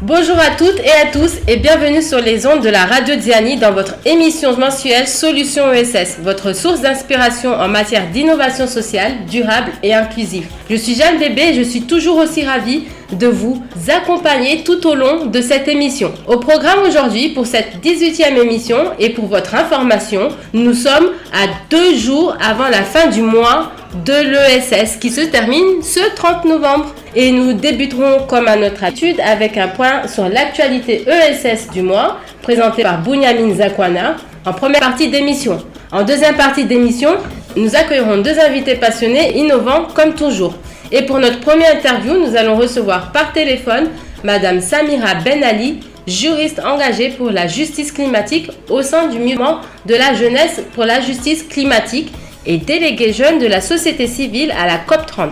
Bonjour à toutes et à tous et bienvenue sur les ondes de la Radio Diani dans votre émission mensuelle Solutions ESS, votre source d'inspiration en matière d'innovation sociale, durable et inclusive. Je suis Jeanne Bébé et je suis toujours aussi ravie de vous accompagner tout au long de cette émission. Au programme aujourd'hui, pour cette 18e émission et pour votre information, nous sommes à 2 jours avant la fin du mois de l'ESS qui se termine ce 30 novembre. Et nous débuterons comme à notre habitude avec un point sur l'actualité ESS du mois présenté par Bunyamin Zakwana en première partie d'émission. En deuxième partie d'émission, nous accueillerons 2 invités passionnés, innovants comme toujours. Et pour notre première interview, nous allons recevoir par téléphone Madame Samira Ben Ali, juriste engagée pour la justice climatique au sein du mouvement de la jeunesse pour la justice climatique et déléguée jeune de la société civile à la COP30.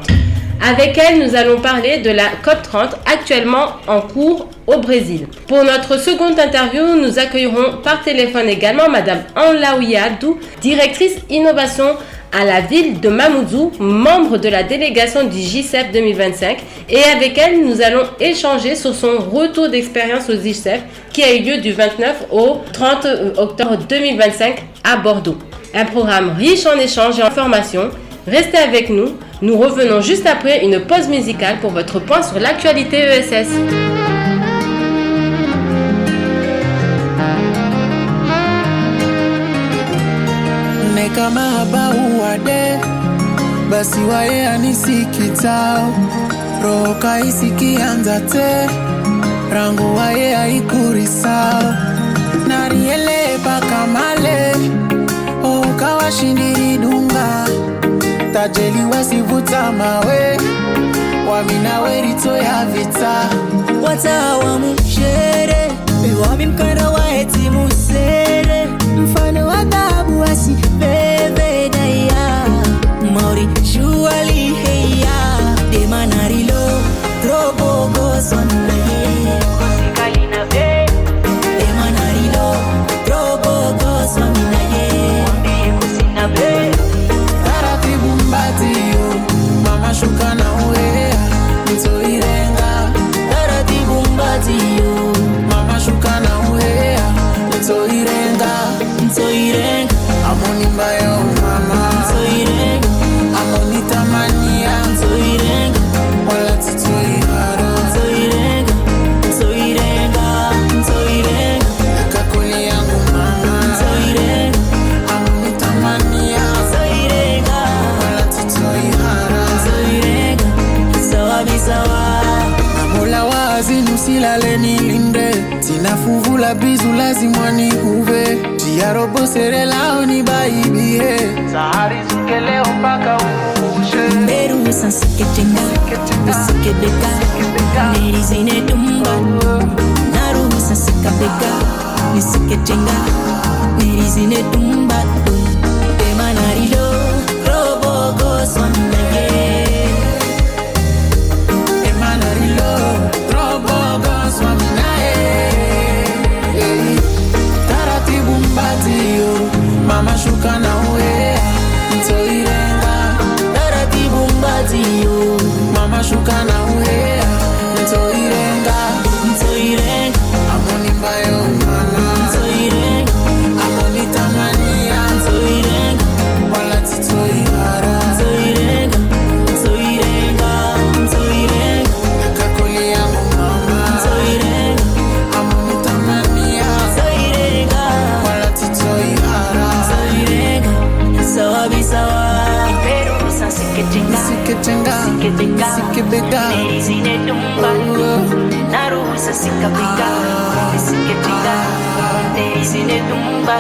Avec elle, nous allons parler de la COP30 actuellement en cours au Brésil. Pour notre seconde interview, nous accueillerons par téléphone également Madame Anlaouia Dou, directrice innovation à la ville de Mamoudzou, membre de la délégation du GICEP 2025. Et avec elle, nous allons échanger sur son retour d'expérience au GICEP qui a eu lieu du 29 au 30 octobre 2025 à Bordeaux. Un programme riche en échanges et en informations. Restez avec nous. Nous revenons juste après une pause musicale pour votre point sur l'actualité ESS. Kama haba uwade basi wae anisikitao roho kaisikianza te rangu wae haikurisao nariele pakamale ukawashindiri dunga tajeli wasivuta mawe waminawe rito ya vita watawa mshere wami mkana wa eti musere mfano wa babu wasi bebe daya mauri shuali heya de manarilo trobo gosona ye kalina be de manarilo trobo gosona ye ndi kusina be taratibu mbatio mama shuka na uea nitoirenga taratibu mbatio mama shuka na uea nitoirenga amoni mbayo mama amoni tamania wala titoiharo kakuli yangu mama amoni tamania wala titoiharo Mola wazi nusilale nilinde tina fuvula bizu lazima ni uve tia robo serela oni baibie sahari zukeleo mpaka uushe Meru sansiketenga Nisikebeka Nerizine tumba Naru sansikabeka Nisikechenga Nerizine tumba Ema narilo Robo goswanaye Ema narilo Robo goswanaye Taratibu mbatio Mama shuka na uea Ntoirenga Taratibu mbatio Mama shuka na uea Ntoirenga Amoni mbayo mama Amoni tamania wala titoihara kakuli yangu mama Amoni tamania wala titoihara Sikebeka Nerizine tumba Naru sansikabeka Nisikechenga Nerizine tumba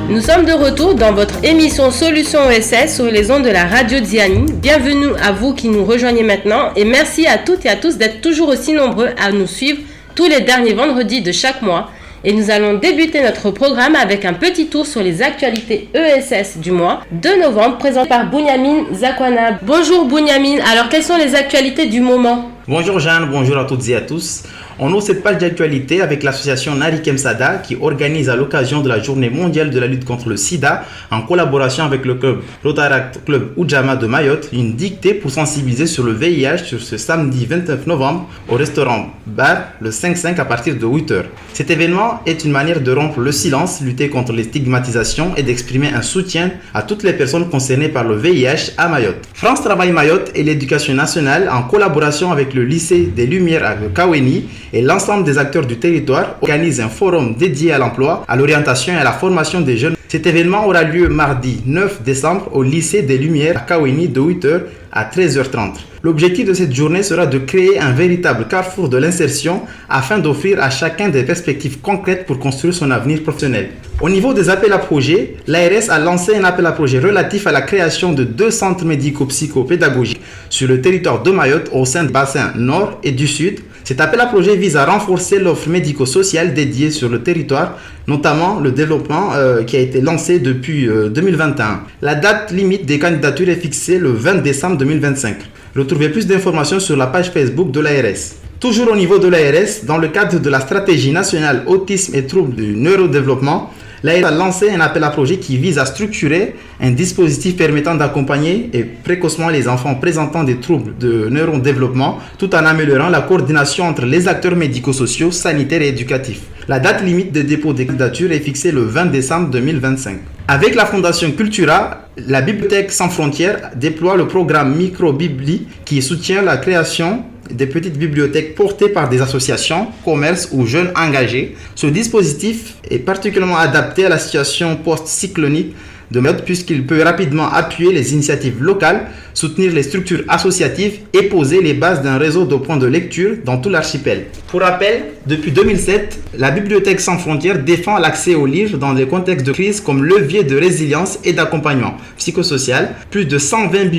Nous sommes de retour dans votre émission Solutions ESS sur les ondes de la Radio Diani. Bienvenue à vous qui nous rejoignez maintenant et merci à toutes et à tous d'être toujours aussi nombreux à nous suivre tous les derniers vendredis de chaque mois. Et nous allons débuter notre programme avec un petit tour sur les actualités ESS du mois de novembre, présenté par Bunyamin Zakwana. Bonjour Bunyamin, alors quelles sont les actualités du moment ? Bonjour Jeanne, bonjour à toutes et à tous. On ouvre cette page d'actualité avec l'association Nari Kemsada qui organise à l'occasion de la journée mondiale de la lutte contre le sida, en collaboration avec le club Rotaract Club Ujamaa de Mayotte, une dictée pour sensibiliser sur le VIH sur ce samedi 29 novembre au restaurant Bar le 5-5 à partir de 8h. Cet événement est une manière de rompre le silence, lutter contre les stigmatisations et d'exprimer un soutien à toutes les personnes concernées par le VIH à Mayotte. France Travail Mayotte et l'Éducation nationale, en collaboration avec le lycée des Lumières à Kaweni et l'ensemble des acteurs du territoire, organisent un forum dédié à l'emploi, à l'orientation et à la formation des jeunes. Cet événement aura lieu mardi 9 décembre au lycée des Lumières à Kaweni de 8h à 13h30. L'objectif de cette journée sera de créer un véritable carrefour de l'insertion afin d'offrir à chacun des perspectives concrètes pour construire son avenir professionnel. Au niveau des appels à projets, l'ARS a lancé un appel à projet relatif à la création de 2 centres médico-psychopédagogiques sur le territoire de Mayotte au sein du bassin nord et du sud. Cet appel à projet vise à renforcer l'offre médico-sociale dédiée sur le territoire, notamment le développement qui a été lancé depuis 2021. La date limite des candidatures est fixée le 20 décembre 2025. Retrouvez plus d'informations sur la page Facebook de l'ARS. Toujours au niveau de l'ARS, dans le cadre de la stratégie nationale autisme et troubles du neurodéveloppement, l'ARS a lancé un appel à projet qui vise à structurer un dispositif permettant d'accompagner précocement les enfants présentant des troubles de neurodéveloppement tout en améliorant la coordination entre les acteurs médico-sociaux, sanitaires et éducatifs. La date limite de dépôt des candidatures est fixée le 20 décembre 2025. Avec la Fondation Cultura, la Bibliothèque Sans Frontières déploie le programme Microbibli qui soutient la création des petites bibliothèques portées par des associations, commerces ou jeunes engagés. Ce dispositif est particulièrement adapté à la situation post-cyclonique de Mayotte puisqu'il peut rapidement appuyer les initiatives locales, soutenir les structures associatives et poser les bases d'un réseau de points de lecture dans tout l'archipel. Pour rappel, depuis 2007, la Bibliothèque Sans Frontières défend l'accès aux livres dans des contextes de crise comme levier de résilience et d'accompagnement psychosocial. Plus de 120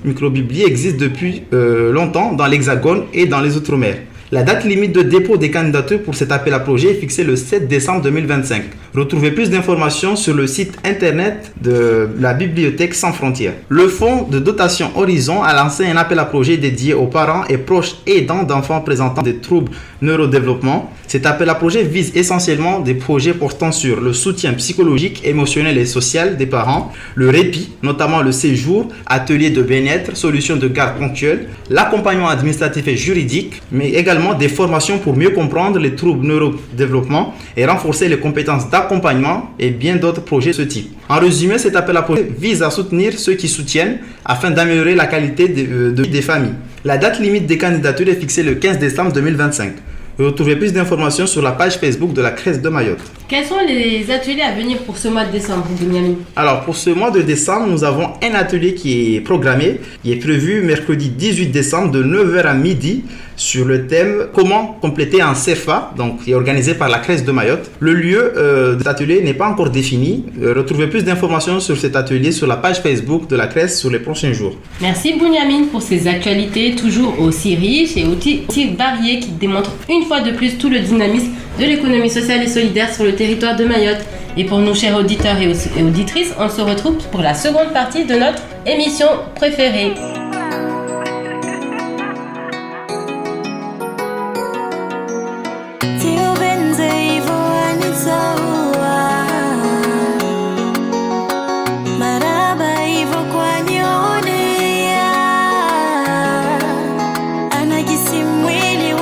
microbiblis existent depuis longtemps dans l'Hexagone et dans les Outre-mer. La date limite de dépôt des candidatures pour cet appel à projet est fixée le 7 décembre 2025. Retrouvez plus d'informations sur le site internet de la Bibliothèque Sans Frontières. Le fonds de dotation Horizon a lancé un appel à projet dédié aux parents et proches aidants d'enfants présentant des troubles neurodéveloppement. Cet appel à projet vise essentiellement des projets portant sur le soutien psychologique, émotionnel et social des parents, le répit, notamment le séjour, ateliers de bien-être, solutions de garde ponctuelles, l'accompagnement administratif et juridique, mais également des formations pour mieux comprendre les troubles neurodéveloppement et renforcer les compétences d'accompagnement et bien d'autres projets de ce type. En résumé, cet appel à projet vise à soutenir ceux qui soutiennent afin d'améliorer la qualité de vie des familles. La date limite des candidatures est fixée le 15 décembre 2025. Retrouvez plus d'informations sur la page Facebook de la CRES de Mayotte. Quels sont les ateliers à venir pour ce mois de décembre, Bunyamin ? Alors, pour ce mois de décembre, nous avons un atelier qui est programmé, qui est prévu mercredi 18 décembre de 9h à midi sur le thème « Comment compléter un CFA ?» donc qui est organisé par la CRES de Mayotte. Le lieu de cet atelier n'est pas encore défini. Retrouvez plus d'informations sur cet atelier sur la page Facebook de la CRES sur les prochains jours. Merci Bunyamin pour ces actualités toujours aussi riches et aussi variées qui démontrent une fois de plus tout le dynamisme de l'économie sociale et solidaire sur le territoire de Mayotte. Et pour nos chers auditeurs et auditrices, on se retrouve pour la seconde partie de notre émission préférée. Mwili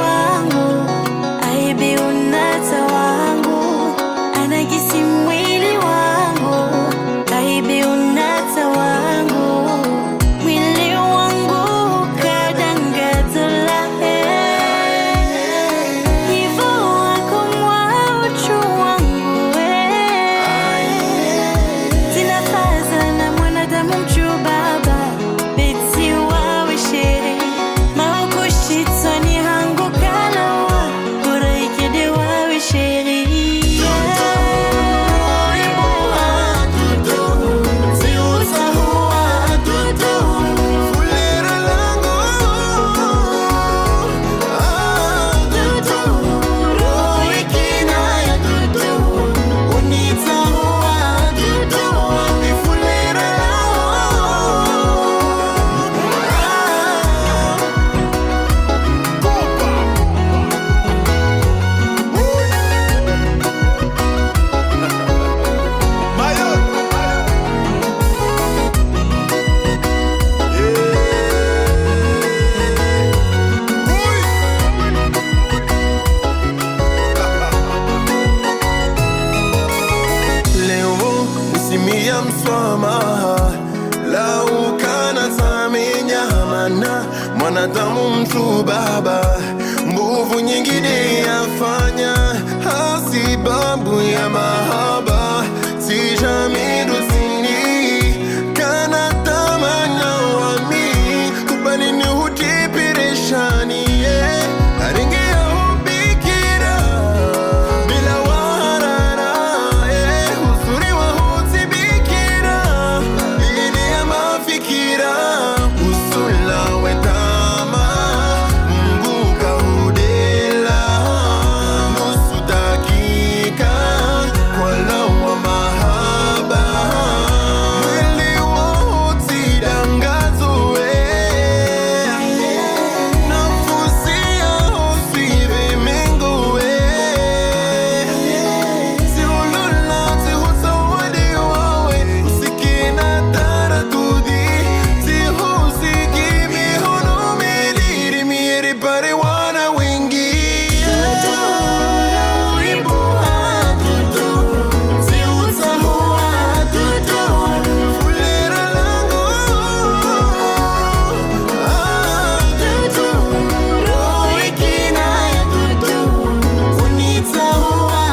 swama laukana tamenyamana mwanadamu mtu baba nguvu nyingine yafanya hasibabu ya mahaba si jamais dosini kana tamanya wami kubali ni hutipireshani aringia hubikira bila warara huzuri wa hutibikira ili ya mafikira usula wetama mbuka hudela nusu dakika kwa lawa mahaba mwili wote dangazwe nafusi ya hosive mengowe siulula tihutawadi wawe usikina taratudi tihusiki mihono miliri mieri pare wana wengi fulera lango roikina unitaua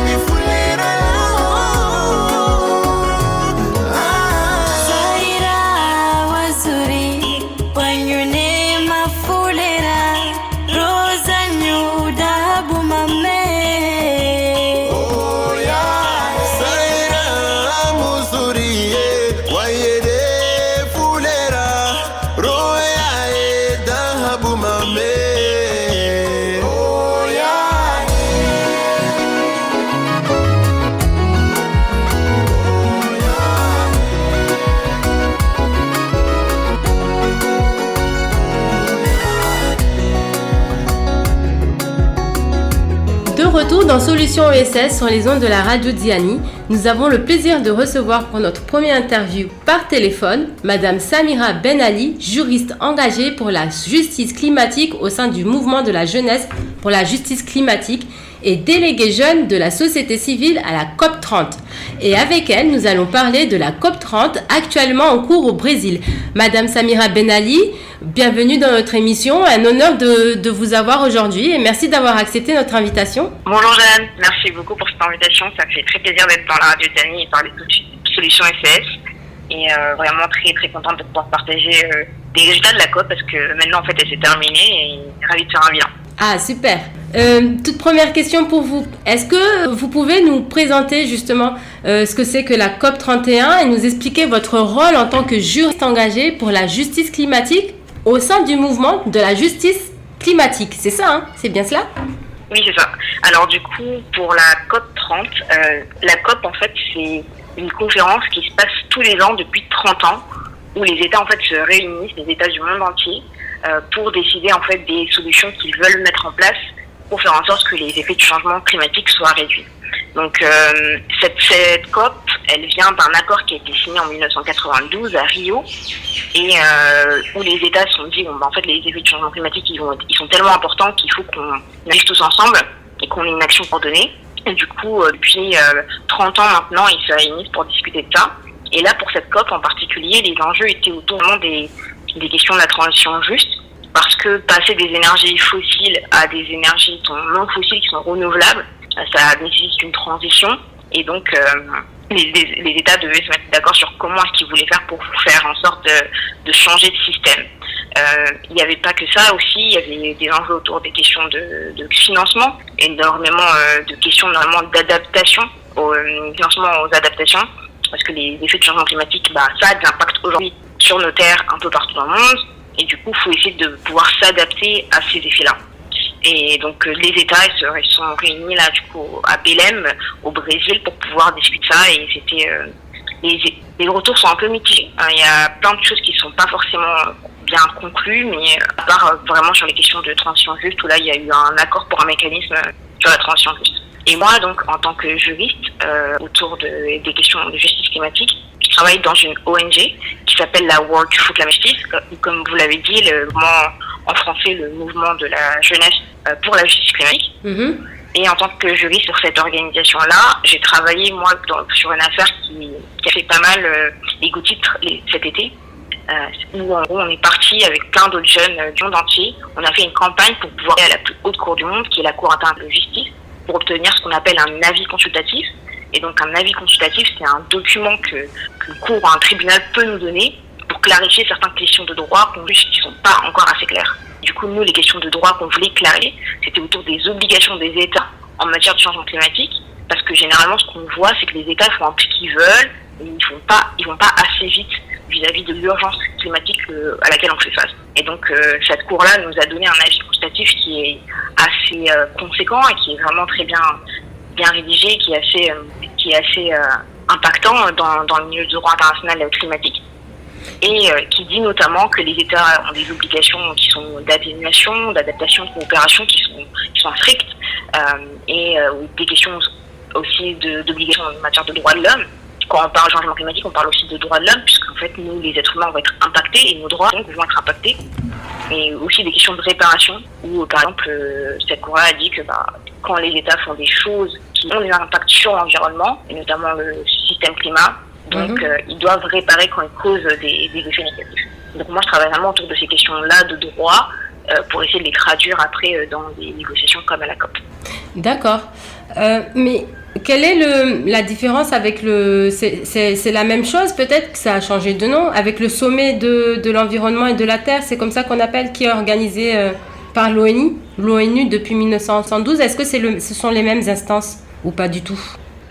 mifulera Zaira wazuri wanyone mafulera roza nyudabu mame oya saira muzurie wayede fulera roya dahabu mame oya De retour dans Solutions ESS sur les ondes de la radio Diani, nous avons le plaisir de recevoir pour notre première interview par téléphone Madame Samira Ben Ali, juriste engagée pour la justice climatique au sein du mouvement de la jeunesse pour la justice climatique et déléguée jeune de la société civile à la COP30. Et avec elle, nous allons parler de la COP30 actuellement en cours au Brésil. Madame Samira Ben Ali, bienvenue dans notre émission. Un honneur de vous avoir aujourd'hui et merci d'avoir accepté notre invitation. Bonjour Jeanne, merci beaucoup pour cette invitation. Ça me fait très plaisir d'être dans la radio Dani et parler de Solutions SES. Et vraiment très très contente de pouvoir partager des résultats de la COP parce que maintenant en fait elle s'est terminée et ravie de faire un bilan. Ah, super. Toute première question pour vous. Est-ce que vous pouvez nous présenter justement ce que c'est que la COP31 et nous expliquer votre rôle en tant que juriste engagé pour la justice climatique au sein du mouvement de la justice climatique? C'est ça, hein? C'est bien cela? Oui, c'est ça. Alors du coup, pour la COP30, la COP en fait c'est une conférence qui se passe tous les ans depuis 30 ans où les États en fait se réunissent, les États du monde entier, pour décider en fait des solutions qu'ils veulent mettre en place pour faire en sorte que les effets du changement climatique soient réduits. Donc cette COP, elle vient d'un accord qui a été signé en 1992 à Rio et où les États se sont dit bon, bah, en fait les effets du changement climatique ils sont tellement importants qu'il faut qu'on agisse tous ensemble et qu'on ait une action coordonnée. Et du coup depuis 30 ans maintenant ils se réunissent pour discuter de ça. Et là pour cette COP en particulier les enjeux étaient autour des questions de la transition juste, parce que passer des énergies fossiles à des énergies non fossiles qui sont renouvelables, ça nécessite une transition, et donc les États devaient se mettre d'accord sur comment est-ce qu'ils voulaient faire pour faire en sorte de changer de système. Il n'y avait pas que ça aussi, il y avait des enjeux autour des questions de financement, énormément de questions normalement d'adaptation, financement aux adaptations, parce que les effets du changement climatique, ça a des impacts aujourd'hui sur nos terres un peu partout dans le monde, et du coup il faut essayer de pouvoir s'adapter à ces effets-là. Et donc les États ils sont réunis là du coup à Belém au Brésil pour pouvoir discuter ça, et c'était les retours sont un peu mitigés. Il y a plein de choses qui sont pas forcément bien conclues, mais à part vraiment sur les questions de transition juste où là il y a eu un accord pour un mécanisme sur la transition juste. Et moi donc en tant que juriste autour des questions de justice climatique, je travaille dans une ONG qui s'appelle la World to Climate Justice, comme vous l'avez dit, le mouvement en français, le mouvement de la jeunesse pour la justice climatique. Et en tant que juriste sur cette organisation-là, j'ai travaillé moi sur une affaire qui a fait pas mal ego titres cet été, où en gros on est parti avec plein d'autres jeunes du monde entier. On a fait une campagne pour pouvoir aller à la plus haute cour du monde, qui est la Cour internationale de justice, pour obtenir ce qu'on appelle un avis consultatif. Et donc un avis consultatif, c'est un document qu'une cour ou un tribunal peut nous donner pour clarifier certaines questions de droit qu'on juge qui ne sont pas encore assez claires. Du coup, nous, les questions de droit qu'on voulait clarifier, c'était autour des obligations des États en matière de changement climatique, parce que généralement, ce qu'on voit, c'est que les États font un peu ce qu'ils veulent, et ils vont pas assez vite vis-à-vis de l'urgence climatique à laquelle on fait face. Et donc, cette cour-là nous a donné un avis consultatif qui est assez conséquent et qui est vraiment très bien rédigé, qui est assez impactant dans le milieu du droit international climatique. Et qui dit notamment que les États ont des obligations qui sont d'atténuation, d'adaptation, de coopération qui sont strictes, et des questions aussi d'obligations en matière de droits de l'homme. Quand on parle de changement climatique, on parle aussi de droits de l'homme, puisqu'en fait, nous, les êtres humains, vont être impactés, et nos droits donc, vont être impactés. Et aussi des questions de réparation, où, par exemple, cette Cour-là a dit que quand les États font des choses qui ont des impacts sur l'environnement, et notamment le système climat, donc ils doivent réparer quand ils causent des effets négatifs. Donc moi, je travaille vraiment autour de ces questions-là de droit, pour essayer de les traduire après dans des négociations comme à la COP. D'accord. Mais quelle est la différence avec c'est la même chose, peut-être que ça a changé de nom, avec le sommet de l'environnement et de la Terre, c'est comme ça qu'on appelle, qui est organisé par l'ONU depuis 1972. Est-ce que ce sont les mêmes instances ou pas du tout?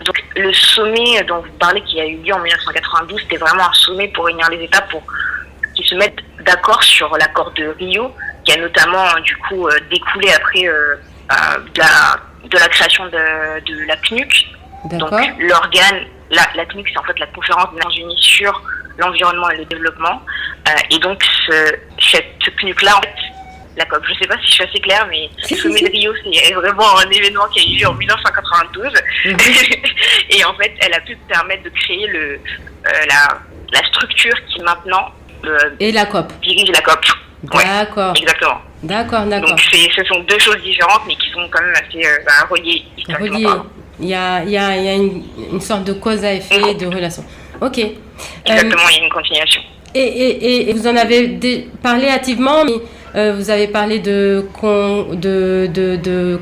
Donc le sommet dont vous parlez, qui a eu lieu en 1992, c'était vraiment un sommet pour réunir les États pour qu'ils se mettent d'accord sur l'accord de Rio, qui a notamment du coup découlé après de la création de la PNUC. D'accord. Donc l'organe, la PNUC, c'est en fait la conférence des Nations Unies sur l'environnement et le développement. Et donc cette PNUC-là, en fait, la COP, je ne sais pas si je suis assez claire, mais le sommet de Rio, c'est vraiment un événement qui a eu lieu en 1992. Et en fait, elle a pu permettre de créer la structure qui maintenant et la COP. Dirige la COP. D'accord. Ouais, exactement. D'accord. Donc ce sont deux choses différentes, mais qui sont quand même assez reliées historiquement. Il y a une sorte de cause à effet, de relation. Ok. Exactement, il y a une continuation. Et vous en avez parlé hâtivement, mais vous avez parlé de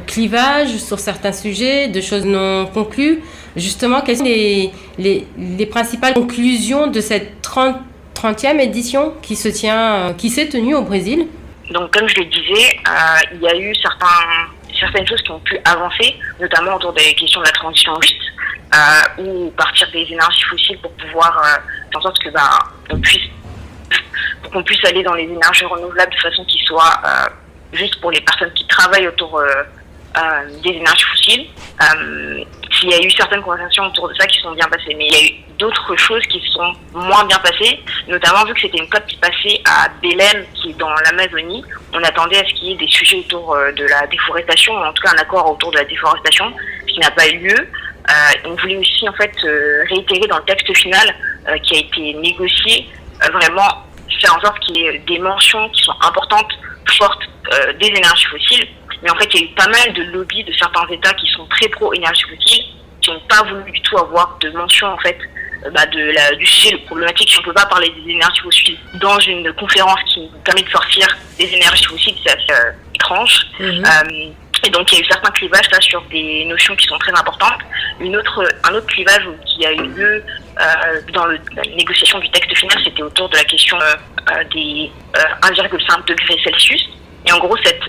clivage sur certains sujets, de choses non conclues. Justement, quelles sont les principales conclusions de cette 30e édition qui s'est tenue au Brésil? Donc, comme je le disais, il y a eu certaines choses qui ont pu avancer, notamment autour des questions de la transition juste, ou partir des énergies fossiles pour pouvoir faire en sorte que qu'on puisse aller dans les énergies renouvelables de façon qui soit juste pour les personnes qui travaillent autour des énergies fossiles. Il y a eu certaines conversations autour de ça qui sont bien passées, mais il y a eu d'autres choses qui sont moins bien passées, notamment vu que c'était une COP qui passait à Belém, qui est dans l'Amazonie. On attendait à ce qu'il y ait des sujets autour de la déforestation, ou en tout cas un accord autour de la déforestation, ce qui n'a pas eu lieu. On voulait aussi en fait réitérer dans le texte final qui a été négocié, vraiment faire en sorte qu'il y ait des mentions qui sont importantes, fortes des énergies fossiles. Mais en fait, il y a eu pas mal de lobbies de certains États qui sont très pro-énergie fossile, qui n'ont pas voulu du tout avoir de mention en fait du sujet, de problématique. Si on ne peut pas parler des énergies fossiles dans une conférence qui nous permet de sortir des énergies fossiles, c'est assez étrange. Et donc, il y a eu certains clivages là sur des notions qui sont très importantes. Un autre clivage qui a eu lieu dans la négociation du texte final, c'était autour de la question des 1,5 degrés Celsius. Et en gros, ces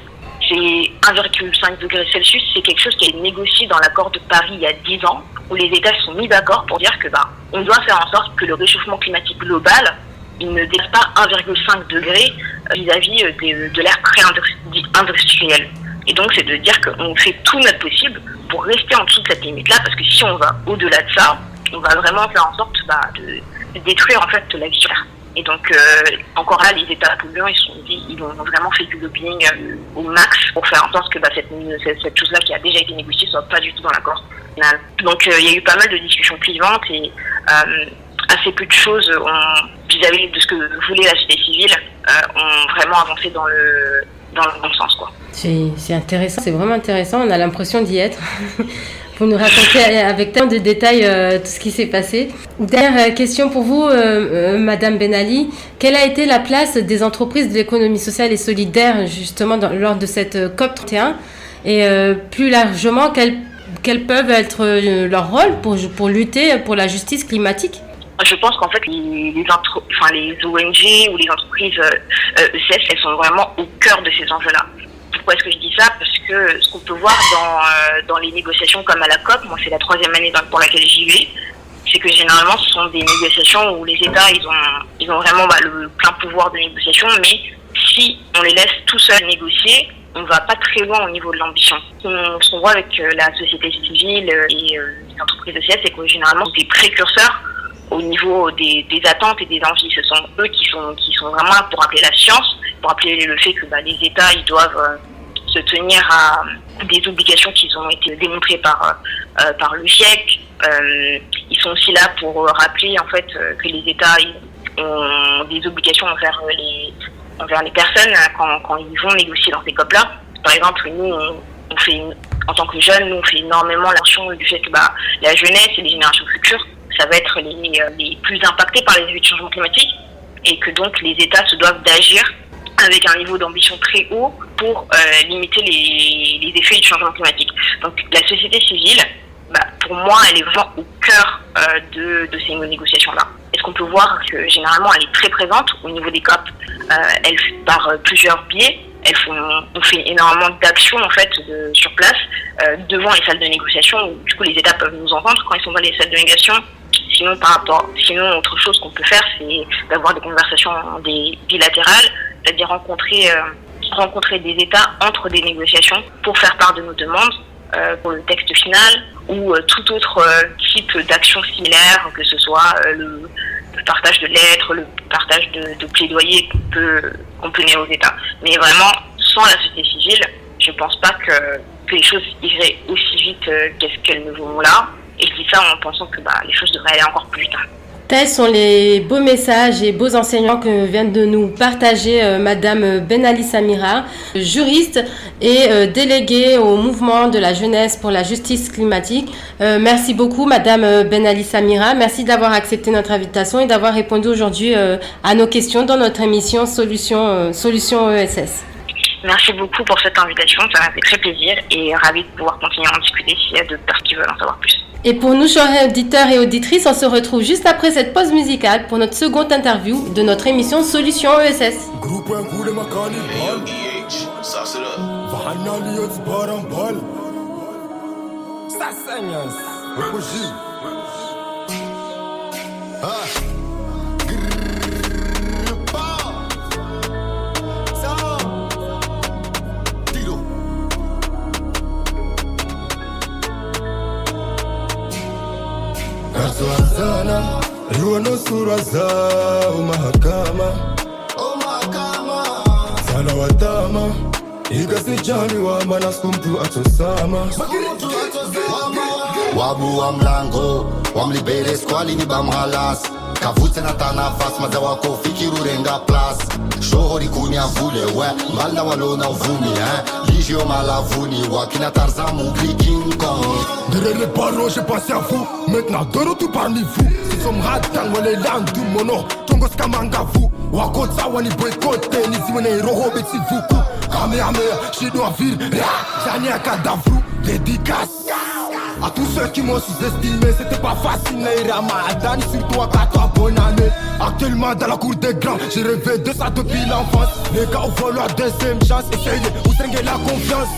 1,5 degrés Celsius, c'est quelque chose qui a été négocié dans l'accord de Paris il y a 10 ans, où les États se sont mis d'accord pour dire que on doit faire en sorte que le réchauffement climatique global, il ne dépasse pas 1,5 degré vis-à-vis de l'ère pré-industrielle. Et donc, c'est de dire qu'on fait tout notre possible pour rester en dessous de cette limite-là, parce que si on va au-delà de ça, on va vraiment faire en sorte de détruire en fait la vie sur Terre. Et donc, encore là, les États polluants, ils ont vraiment fait du lobbying au max pour faire en sorte que cette chose-là qui a déjà été négociée soit pas du tout dans l'accord final. Donc, il y a eu pas mal de discussions clivantes et assez peu de choses vis-à-vis de ce que voulait la société civile ont vraiment avancé dans dans le bon sens, quoi. C'est intéressant, c'est vraiment intéressant, on a l'impression d'y être. Vous nous racontez avec tant de détails tout ce qui s'est passé. Dernière question pour vous, Madame Ben Ali. Quelle a été la place des entreprises de l'économie sociale et solidaire justement lors de cette COP 31 et plus largement, quels peuvent être leurs rôles pour lutter pour la justice climatique? Je pense qu'en fait, les ONG ou les entreprises ESS, elles sont vraiment au cœur de ces enjeux-là. Pourquoi est-ce que je dis ça? Parce que ce qu'on peut voir dans les négociations comme à la COP, moi c'est la 3e année pour laquelle j'y vais, c'est que généralement ce sont des négociations où les États ils ont vraiment le plein pouvoir de négociation, mais si on les laisse tout seuls négocier, on va pas très loin au niveau de l'ambition. Ce qu'on voit avec la société civile et les entreprises de CS, c'est que généralement des précurseurs au niveau des attentes et des envies. Ce sont eux qui sont vraiment là pour rappeler la science, pour rappeler le fait que les États ils doivent se tenir à des obligations qui ont été démontrées par le GIEC. Ils sont aussi là pour rappeler en fait que les États ont des obligations envers les personnes quand ils vont négocier dans ces COP-là. Par exemple, nous, on fait en tant que jeunes, on fait énormément l'attention du fait que la jeunesse et les générations futures, ça va être les plus impactés par les effets de changement climatique et que donc les États se doivent d'agir avec un niveau d'ambition très haut pour limiter les effets du changement climatique. Donc la société civile, pour moi, elle est vraiment au cœur de ces négociations-là. Et ce qu'on peut voir, c'est que généralement, elle est très présente au niveau des COP. Elle par plusieurs biais. On fait énormément d'actions en fait sur place devant les salles de négociation. Où, du coup, les États peuvent nous entendre quand ils sont dans les salles de négociation. Sinon, autre chose qu'on peut faire, c'est d'avoir des conversations bilatérales, c'est-à-dire rencontrer des États entre des négociations pour faire part de nos demandes pour le texte final ou tout autre type d'action similaire, que ce soit le partage de lettres, le partage de plaidoyers qu'on peut mener aux États. Mais vraiment, sans la société civile, je ne pense pas que les choses iraient aussi vite qu'est-ce qu'elles ne vont là. Et je dis ça en pensant que les choses devraient aller encore plus vite. Tels sont les beaux messages et beaux enseignements que vient de nous partager Madame Ben Ali Samira, juriste et déléguée au mouvement de la jeunesse pour la justice climatique. Merci beaucoup Madame Ben Ali Samira, merci d'avoir accepté notre invitation et d'avoir répondu aujourd'hui à nos questions dans notre émission Solutions ESS. Merci beaucoup pour cette invitation, ça m'a fait très plaisir et ravie de pouvoir continuer à en discuter s'il y a d'autres personnes qui veulent en savoir plus. Et pour nous, chers auditeurs et auditrices, on se retrouve juste après cette pause musicale pour notre seconde interview de notre émission Solutions ESS. Sana Ruano sura zao mahakama Sana watama Ikasijali wa manasku mtu atosama Wabu wa mlango Wamlibere skwali ni bamhalas Kavute na tanafas maza wako fikiru renga plus Shohori kunya vule we Malna walona uvumi Ligio malavuni Wakina tarzamu King Kong Derrière les barreaux j'ai passé à vous Maintenant de retour parmi vous Si som hatan wale landu mono Tongos kamanga vous Wakotsa wani boykote Nisi wene roho beti vuku Kamehameha Shido avir Zani akadavru Dédicace à tous ceux qui m'ont sous-estimé, c'était pas facile, Naira Mahadani, surtout à 4 bonne année. Actuellement dans la cour des grands, j'ai rêvé de ça depuis l'enfance. Les gars au vol la deuxième chance, essayez, vous tringuez la confiance.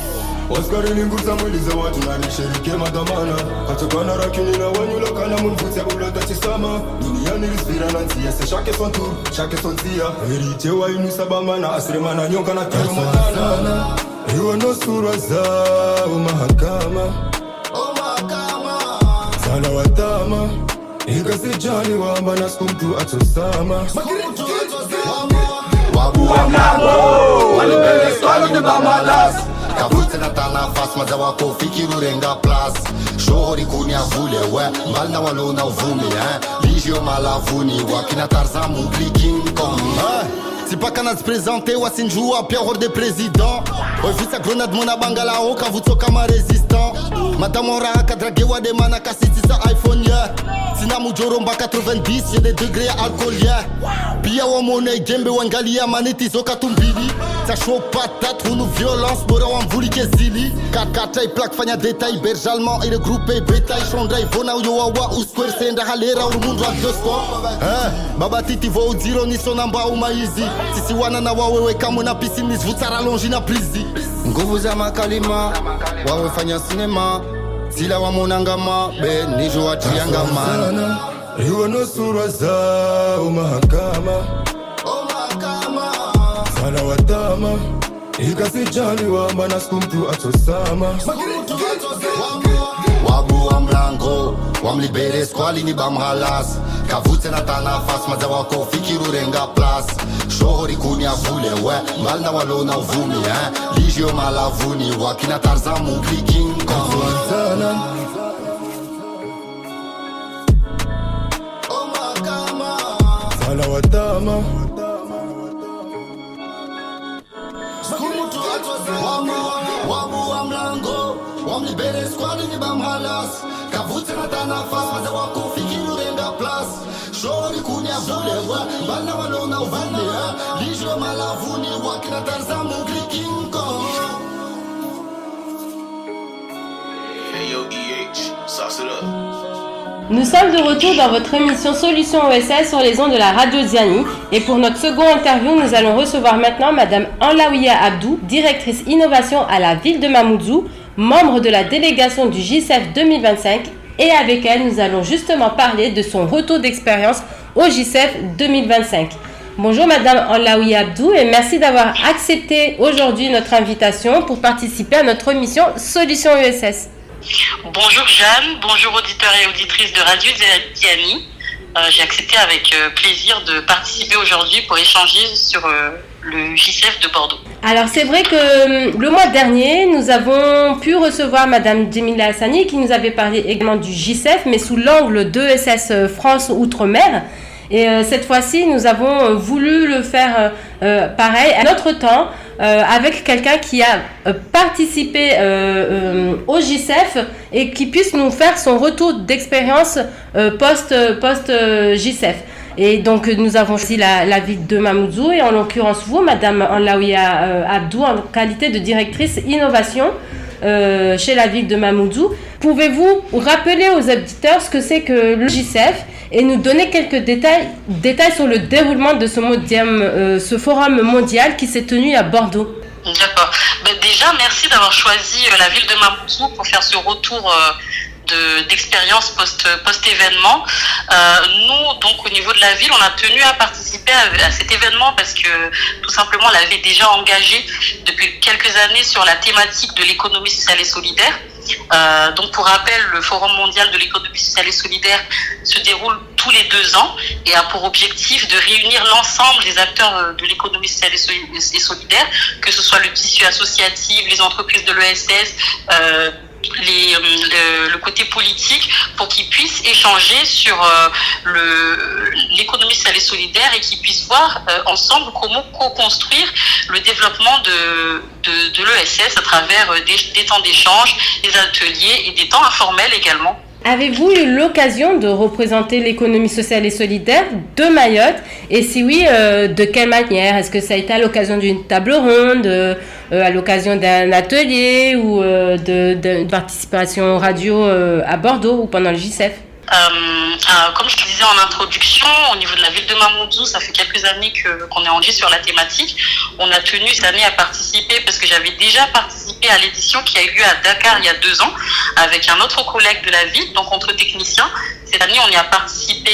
Oscar Linguza Moliza Watunani Sherike Madamana Katakana Rakinina Wanyula Kana Munfutse Ulota Chisama Duniani Rispira Nantia c'est chaque son tour, chaque son tia Hérité wa Sabamana Asremana Nyokana Tarumatana Yuano Suraza Mahakama Sana watama Ikasijali wa manasku mtu atosama Wabu wa mlango Walibele swali ni bamalas kavutse natana fas mazawa kofi kirurenga plus shohori kunia vule we malna walona uvumi ligio malavuni wakina tarzamu King Kong si pas qu'on a se présenter ou si joue à Pierre hors des présidents vite sa grenade mon abangala au kavutso kama résistant madame ora kadrage wa de mana kasiti sa iPhone sina mujoromba 90 j'ai des degrés alcool pia wa monnaie gembe wangalia maneti zoka tumbili sa show patate ou nous violence bora wa mvuli kezili kakata plaque fanya détail berge allemand et regroupé bétail chondra ivona uyowa ou square senda halera au mundo a deux sport baba titi vo zero ni sonamba umaizi sisi wana na wawewe kama na piscine vutsara longi na prizi nguvu za makalima wawe fanya sinema sila wa monangama be nijo atriangama iwe no sura za umahakama sana watama ikasijali wamba na skumtu atosama wabu wa mlango wamlibere squali ni bamhalas kavutse natana fas mazawa kofi kirurenga plus shohori kunia vule we malna walona uvumi ligio malavuni wakina tarzamu King Kong sana watama wabu wa mlango wamlibere squali ni bamhalas kavutse natana fas mazawa kofi kirurenga plus shohori kunia vule we malna walona uvumi ligio malavuni wakina tarzamu King Kong. Hey yo, EH, sauce it up. Nous sommes de retour dans votre émission Solutions OSS sur les ondes de la radio Diani. Et pour notre second interview, nous allons recevoir maintenant Madame Anlaouia Abdou, directrice innovation à la ville de Mamoudzou, membre de la délégation du JCEF 2025. Et avec elle, nous allons justement parler de son retour d'expérience au JCEF 2025. Bonjour Madame Anlaouia Abdou et merci d'avoir accepté aujourd'hui notre invitation pour participer à notre émission Solutions ESS. Bonjour Jeanne, bonjour auditeurs et auditrices de Radio Diani. J'ai accepté avec plaisir de participer aujourd'hui pour échanger sur le JCEF de Bordeaux. Alors c'est vrai que le mois dernier, nous avons pu recevoir Madame Djemila Hassani qui nous avait parlé également du JCEF mais sous l'angle d'ESS France Outre-mer. Et cette fois-ci, nous avons voulu le faire pareil, à notre temps, avec quelqu'un qui a participé au JCEF et qui puisse nous faire son retour d'expérience post-JCEF. Et donc, nous avons choisi la ville de Mamoudzou et en l'occurrence vous, Madame Anlaouia Abdou, en qualité de directrice innovation chez la ville de Mamoudzou. Pouvez-vous rappeler aux auditeurs ce que c'est que le JCEF et nous donner quelques détails sur le déroulement de ce forum mondial qui s'est tenu à Bordeaux? D'accord. Déjà, merci d'avoir choisi la ville de Mamoudzou pour faire ce retour d'expérience post-événement. Nous, donc au niveau de la ville, on a tenu à participer à cet événement parce que tout simplement, on l'avait déjà engagé depuis quelques années sur la thématique de l'économie sociale et solidaire. Donc pour rappel, le Forum mondial de l'économie sociale et solidaire se déroule tous les 2 ans et a pour objectif de réunir l'ensemble des acteurs de l'économie sociale et solidaire, que ce soit le tissu associatif, les entreprises de l'ESS, le côté politique, pour qu'ils puissent échanger sur l'économie sociale et solidaire et qu'ils puissent voir ensemble comment co-construire le développement de l'ESS à travers des temps d'échange, des ateliers et des temps informels également. Avez-vous eu l'occasion de représenter l'économie sociale et solidaire de Mayotte? Et si oui, de quelle manière? Est-ce que ça a été à l'occasion d'une table ronde, à l'occasion d'un atelier ou d'une participation radio à Bordeaux ou pendant le JCEF? Comme je te disais en introduction, au niveau de la ville de Mamoudzou, ça fait quelques années qu'on est engagé sur la thématique. On a tenu cette année à participer parce que j'avais déjà participé à l'édition qui a eu lieu à Dakar il y a 2 ans avec un autre collègue de la ville, donc entre techniciens. Cette année, on y a participé,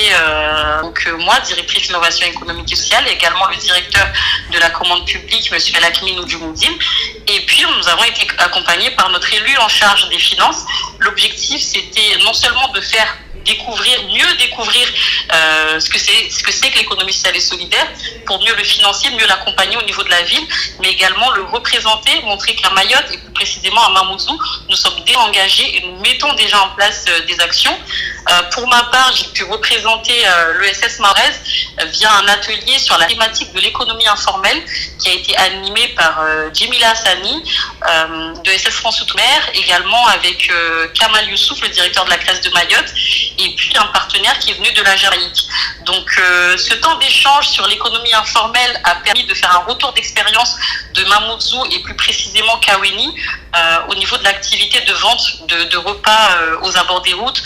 donc moi, directrice innovation économique et sociale, et également le directeur de la commande publique, M. Elakmi Noudjoumoudine. Et puis, nous avons été accompagnés par notre élu en charge des finances. L'objectif, c'était non seulement de faire mieux découvrir ce que c'est que l'économie sociale et solidaire, pour mieux le financer, mieux l'accompagner au niveau de la ville, mais également le représenter, montrer qu'à Mayotte et plus précisément à Mamoudzou, nous sommes déjà engagés et nous mettons déjà en place des actions. Pour ma part, j'ai pu représenter l'ESS Maurez via un atelier sur la thématique de l'économie informelle qui a été animé par Djemila Hassani de SS France Outre-mer, également avec Kamal Youssouf, le directeur de la CRES de Mayotte, et puis un partenaire qui est venu de la Jamaïque. Donc ce temps d'échange sur l'économie informelle a permis de faire un retour d'expérience de Mamoudzou et plus précisément Kaweni au niveau de l'activité de vente de repas aux abords des routes.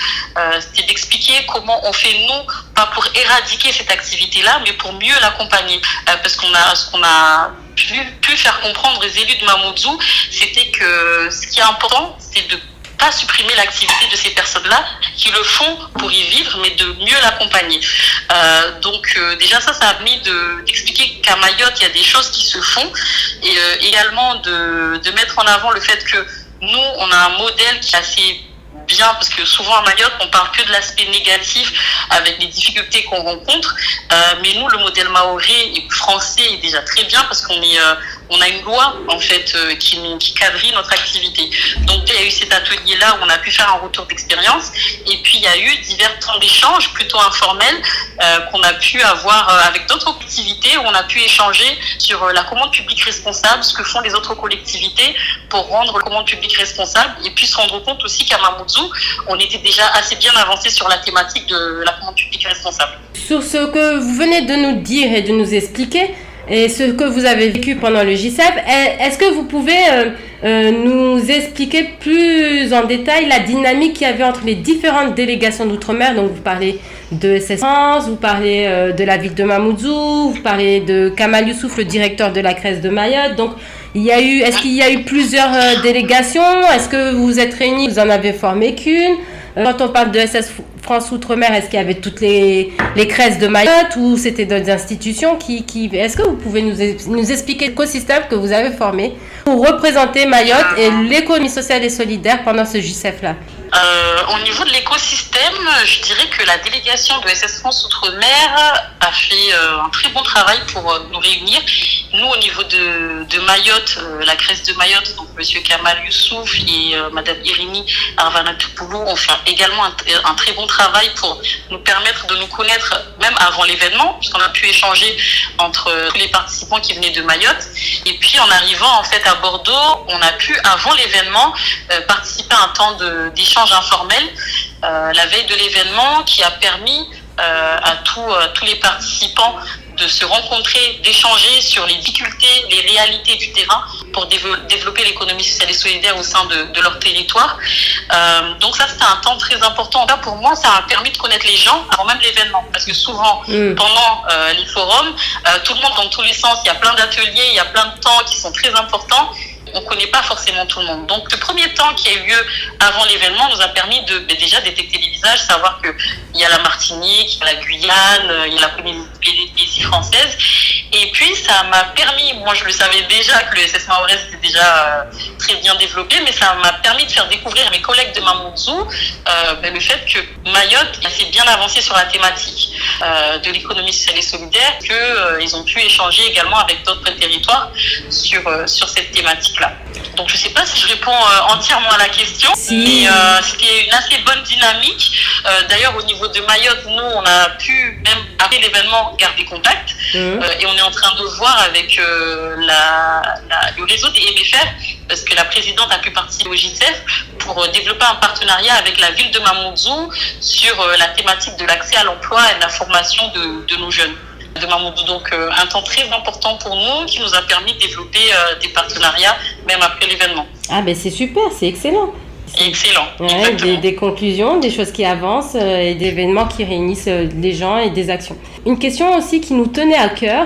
C'était d'expliquer comment on fait, nous, pas pour éradiquer cette activité-là, mais pour mieux l'accompagner. Parce ce qu'on a pu faire comprendre aux élus de Mamoudzou, c'était que ce qui est important, c'est de pas supprimer l'activité de ces personnes-là qui le font pour y vivre, mais de mieux l'accompagner. Donc déjà ça a permis d'expliquer qu'à Mayotte, il y a des choses qui se font, et également de mettre en avant le fait que nous, on a un modèle qui est assez bien, parce que souvent à Mayotte, on parle que de l'aspect négatif avec les difficultés qu'on rencontre, mais nous, le modèle mahorais et français est déjà très bien parce on a une loi en fait qui quadrille notre activité. Donc il y a eu cet atelier-là où on a pu faire un retour d'expérience, et puis il y a eu divers temps d'échange plutôt informels qu'on a pu avoir avec d'autres collectivités, où on a pu échanger sur la commande publique responsable, ce que font les autres collectivités pour rendre la commande publique responsable, et puis se rendre compte aussi qu'à Mamoudzou, on était déjà assez bien avancé sur la thématique de la commande publique responsable. Sur ce que vous venez de nous dire et de nous expliquer, et ce que vous avez vécu pendant le JCEP, est-ce que vous pouvez nous expliquer plus en détail la dynamique qu'il y avait entre les différentes délégations d'outre-mer? Donc vous parlez de SS France, vous parlez de la ville de Mamoudzou, vous parlez de Kamal Youssouf, le directeur de la CRES de Mayotte. Donc est-ce qu'il y a eu plusieurs délégations? Est-ce que vous vous êtes réunis, vous en avez formé qu'une? Quand on parle de SS France Outre-mer, est-ce qu'il y avait toutes les CRES de Mayotte, ou c'était d'autres institutions Est-ce que vous pouvez nous expliquer l'écosystème que vous avez formé pour représenter Mayotte et l'économie sociale et solidaire pendant ce JCEF-là? Au niveau de l'écosystème, je dirais que la délégation de SS France Outre-mer a fait un très bon travail pour nous réunir. Nous, au niveau de Mayotte, la CRES de Mayotte, donc M. Kamal Youssouf et Mme Irini Arvanatopoulou ont fait également un très bon travail pour nous permettre de nous connaître même avant l'événement, puisqu'on a pu échanger entre tous les participants qui venaient de Mayotte. Et puis en arrivant en fait à Bordeaux, on a pu avant l'événement participer à un temps d'échange informel la veille de l'événement, qui a permis à tous les participants de se rencontrer, d'échanger sur les difficultés, les réalités du terrain pour développer l'économie sociale et solidaire au sein de leur territoire. Donc ça, c'était un temps très important. Là, pour moi, ça a permis de connaître les gens avant même l'événement. Parce que souvent, pendant les forums, tout le monde dans tous les sens, il y a plein d'ateliers, il y a plein de temps qui sont très importants. On ne connaît pas forcément tout le monde. Donc, le premier temps qui a eu lieu avant l'événement nous a permis de déjà détecter les visages, savoir qu'il y a la Martinique, il y a la Guyane, il y a la Polynésie française. Et puis, ça m'a permis, moi je le savais déjà que le SS Mahorais était déjà très bien développé, mais ça m'a permis de faire découvrir à mes collègues de Mamoudzou le fait que Mayotte est assez bien avancé sur la thématique de l'économie sociale et solidaire, qu'ils ont pu échanger également avec d'autres territoires sur cette thématique-là. Donc je ne sais pas si je réponds entièrement à la question, mais c'était une assez bonne dynamique. D'ailleurs, au niveau de Mayotte, nous, on a pu, même après l'événement, garder contact. Et on est en train de voir avec le réseau des MFR, parce que la présidente a pu participer au JCEF, pour développer un partenariat avec la ville de Mamoudzou sur la thématique de l'accès à l'emploi et de la formation de nos jeunes de Mamoudzou. Donc un temps très important pour nous, qui nous a permis de développer des partenariats même après l'événement. Ah ben c'est super, c'est excellent. Excellent. Ouais, des conclusions, des choses qui avancent et des événements qui réunissent les gens et des actions. Une question aussi qui nous tenait à cœur,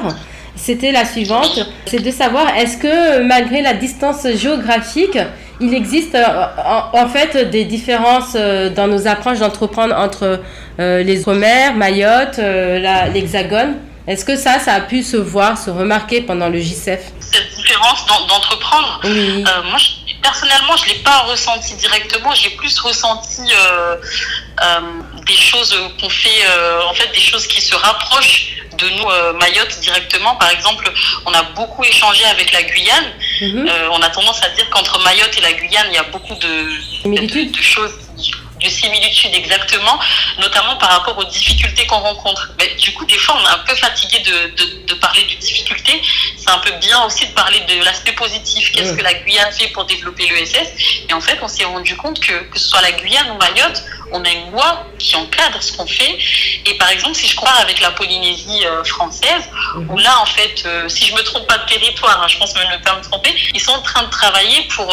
c'était la suivante, c'est de savoir, est-ce que malgré la distance géographique, il existe en fait des différences dans nos approches d'entreprendre entre les Outre-mer, Mayotte, l'Hexagone? Est-ce que ça a pu se voir, se remarquer pendant le JCEF? Cette différence d'entreprendre, moi personnellement, je ne l'ai pas ressenti directement, j'ai plus ressenti des choses qu'on fait, en fait des choses qui se rapprochent de nous, Mayotte directement. Par exemple, on a beaucoup échangé avec la Guyane. On a tendance à dire qu'entre Mayotte et la Guyane, il y a beaucoup de choses, de similitudes exactement, notamment par rapport aux difficultés qu'on rencontre. Mais, du coup, des fois, on est un peu fatigué de parler de difficultés. C'est un peu bien aussi de parler de l'aspect positif. Qu'est-ce que la Guyane fait pour développer l'ESS? Et en fait, on s'est rendu compte que ce soit la Guyane ou Mayotte, on a une loi qui encadre ce qu'on fait. Et par exemple, si je compare avec la Polynésie française, où là, en fait, si je me trompe pas de territoire, je pense même ne pas me tromper, ils sont en train de travailler pour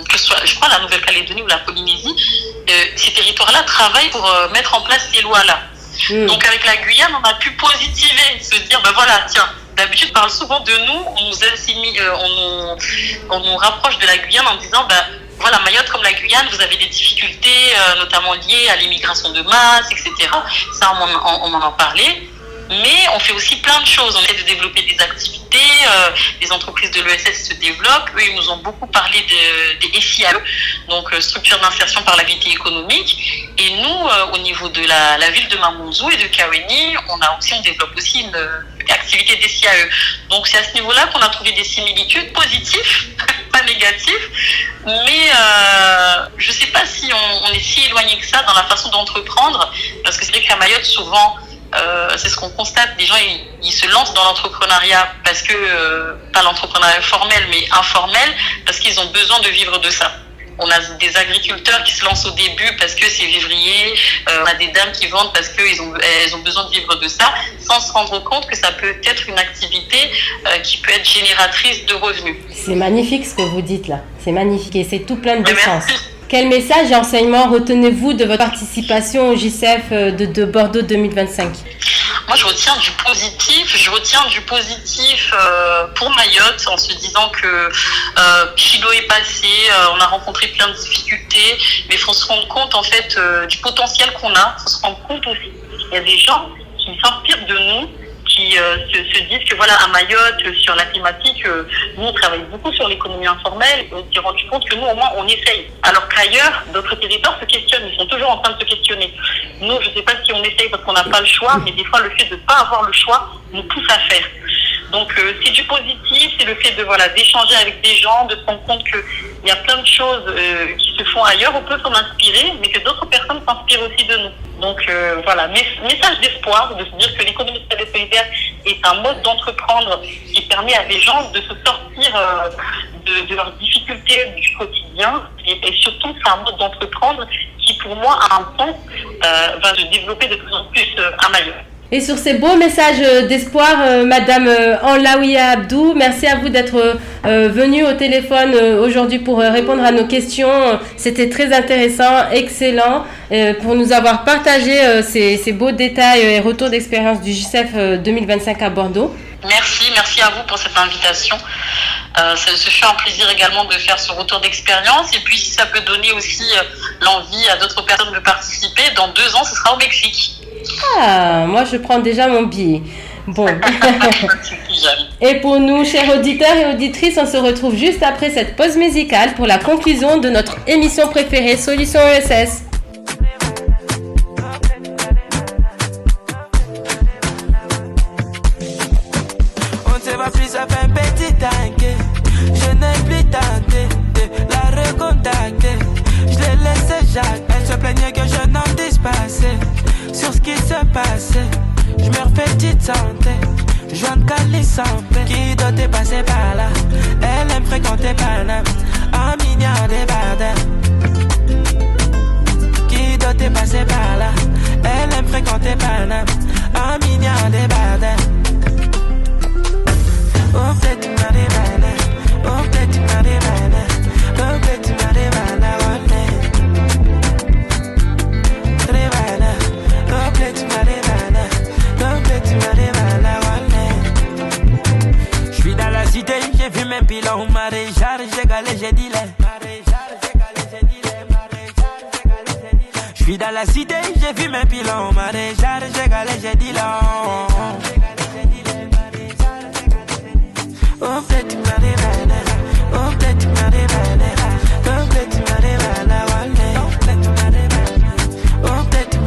que ce soit, je crois, la Nouvelle-Calédonie ou la Polynésie, ces territoires-là travaillent pour mettre en place ces lois-là. Donc avec la Guyane, on a pu positiver, se dire, ben voilà, tiens, d'habitude, on parle souvent de nous, on nous insinuie, on nous rapproche de la Guyane en disant, ben voilà, Mayotte comme la Guyane, vous avez des difficultés, notamment liées à l'immigration de masse, etc. Ça, on en parlait. Mais on fait aussi plein de choses. On essaie de développer des activités, les entreprises de l'ESS se développent. Eux, ils nous ont beaucoup parlé des SIAE, donc structures d'insertion par l'activité économique. Et nous, au niveau de la ville de Mamoudzou et de Kaweni, on développe aussi une activité des SIAE. Donc c'est à ce niveau-là qu'on a trouvé des similitudes positives, pas négatives. Mais je ne sais pas si on est si éloigné que ça dans la façon d'entreprendre, parce que c'est vrai qu'à Mayotte, souvent, c'est ce qu'on constate, les gens ils se lancent dans l'entrepreneuriat parce que, pas l'entrepreneuriat formel mais informel, parce qu'ils ont besoin de vivre de ça. On a des agriculteurs qui se lancent au début parce que c'est vivrier, on a des dames qui vendent parce qu'elles ont besoin de vivre de ça, sans se rendre compte que ça peut être une activité qui peut être génératrice de revenus. C'est magnifique ce que vous dites là, c'est magnifique et c'est tout plein de sens. Quel message et enseignement retenez-vous de votre participation au JCF de Bordeaux 2025? Moi, je retiens du positif pour Mayotte, en se disant que Chilo est passé, on a rencontré plein de difficultés, mais il faut se rendre compte en fait du potentiel qu'on a. Il faut se rendre compte aussi, il y a des gens qui s'inspirent de nous, qui se disent que voilà, à Mayotte, sur la thématique, nous on travaille beaucoup sur l'économie informelle, et on s'est rendu compte que nous au moins on essaye. Alors qu'ailleurs, d'autres territoires se questionnent, ils sont toujours en train de se questionner. Nous, je ne sais pas si on essaye parce qu'on n'a pas le choix, mais des fois le fait de ne pas avoir le choix nous pousse à faire. Donc c'est du positif, c'est le fait de d'échanger avec des gens, de se rendre compte qu'il y a plein de choses qui se font ailleurs, on peut s'en inspirer, mais que d'autres personnes s'inspirent aussi de nous. Donc voilà, message d'espoir, de se dire que l'économie sociale et solidaire est un mode d'entreprendre qui permet à des gens de se sortir de leurs difficultés du quotidien, et surtout c'est un mode d'entreprendre qui pour moi à un temps va se développer de plus en plus à Mayotte. Et sur ces beaux messages d'espoir, Madame Anlaouia Abdou, merci à vous d'être venue au téléphone aujourd'hui pour répondre à nos questions. C'était très intéressant, excellent, pour nous avoir partagé ces beaux détails et retours d'expérience du JCF 2025 à Bordeaux. Merci à vous pour cette invitation. Ce fut un plaisir également de faire ce retour d'expérience. Et puis si ça peut donner aussi l'envie à d'autres personnes de participer, dans 2 ans, ce sera au Mexique. Ah, moi je prends déjà mon billet. Bon. Et pour nous, chers auditeurs et auditrices, on se retrouve juste après cette pause musicale pour la conclusion de notre émission préférée Solutions ESS. On ne se voit plus, ça fait un petit temps que je n'ai plus tenté de la recontacter. Je l'ai laissé Jacques, elle se plaignait que je n'en dise pas assez sur ce qui se passait. Je me refais petite santé, jointe Cali sans paix. Qui doit te passer par là? Elle aime fréquenter Paname, un milliard de bardins. Qui doit te passer par là? Elle aime fréquenter Paname, un milliard de bardins. Oh, peut-être tu m'as dévalé, oh, peut-être tu m'as dévalé, oh, peut-être tu m'as dévalé, je suis dans la cité, j'ai vu mes pilons, maréchal, j'ai galé, j'ai dit les. Je suis dans la cité, j'ai vu mes pilons, maréchal, j'ai galé, j'ai dit l'on. Oh, peut-être tu m'as révélé, oh, peut-être tu m'as révélé, oh, peut-être tu m'as révélé, oh, peut-être tu m'as révélé, oh, peut-être tu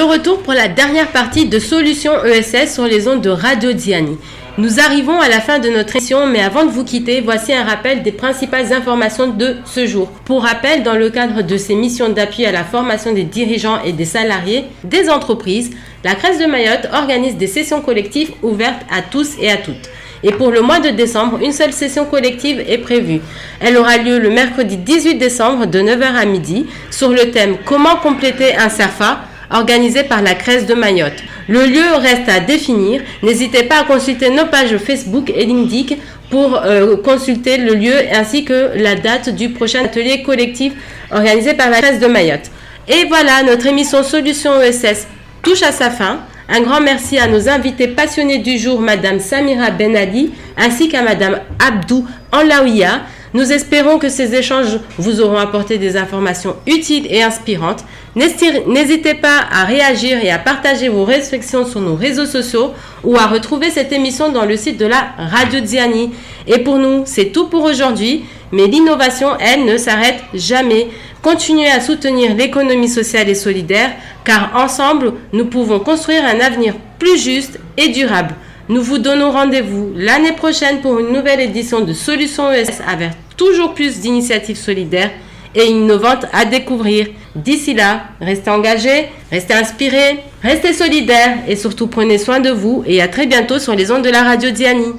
retour pour la dernière partie de Solutions ESS sur les ondes de Radio Diani. Nous arrivons à la fin de notre émission, mais avant de vous quitter, voici un rappel des principales informations de ce jour. Pour rappel, dans le cadre de ces missions d'appui à la formation des dirigeants et des salariés des entreprises, la CRES de Mayotte organise des sessions collectives ouvertes à tous et à toutes. Et pour le mois de décembre, une seule session collective est prévue. Elle aura lieu le mercredi 18 décembre de 9h à midi sur le thème « Comment compléter un CERFA ?» organisé par la CRES de Mayotte. Le lieu reste à définir. N'hésitez pas à consulter nos pages Facebook et LinkedIn pour consulter le lieu ainsi que la date du prochain atelier collectif organisé par la CRES de Mayotte. Et voilà, notre émission Solutions ESS touche à sa fin. Un grand merci à nos invités passionnés du jour, Madame Samira Ben Ali, ainsi qu'à Madame Abdou Anlaouia. Nous espérons que ces échanges vous auront apporté des informations utiles et inspirantes. N'hésitez pas à réagir et à partager vos réflexions sur nos réseaux sociaux ou à retrouver cette émission dans le site de la Radio Diani. Et pour nous, c'est tout pour aujourd'hui, mais l'innovation, elle, ne s'arrête jamais. Continuez à soutenir l'économie sociale et solidaire, car ensemble, nous pouvons construire un avenir plus juste et durable. Nous vous donnons rendez-vous l'année prochaine pour une nouvelle édition de Solutions ESS avec toujours plus d'initiatives solidaires et innovantes à découvrir. D'ici là, restez engagés, restez inspirés, restez solidaires et surtout prenez soin de vous et à très bientôt sur les ondes de la Radio Diani.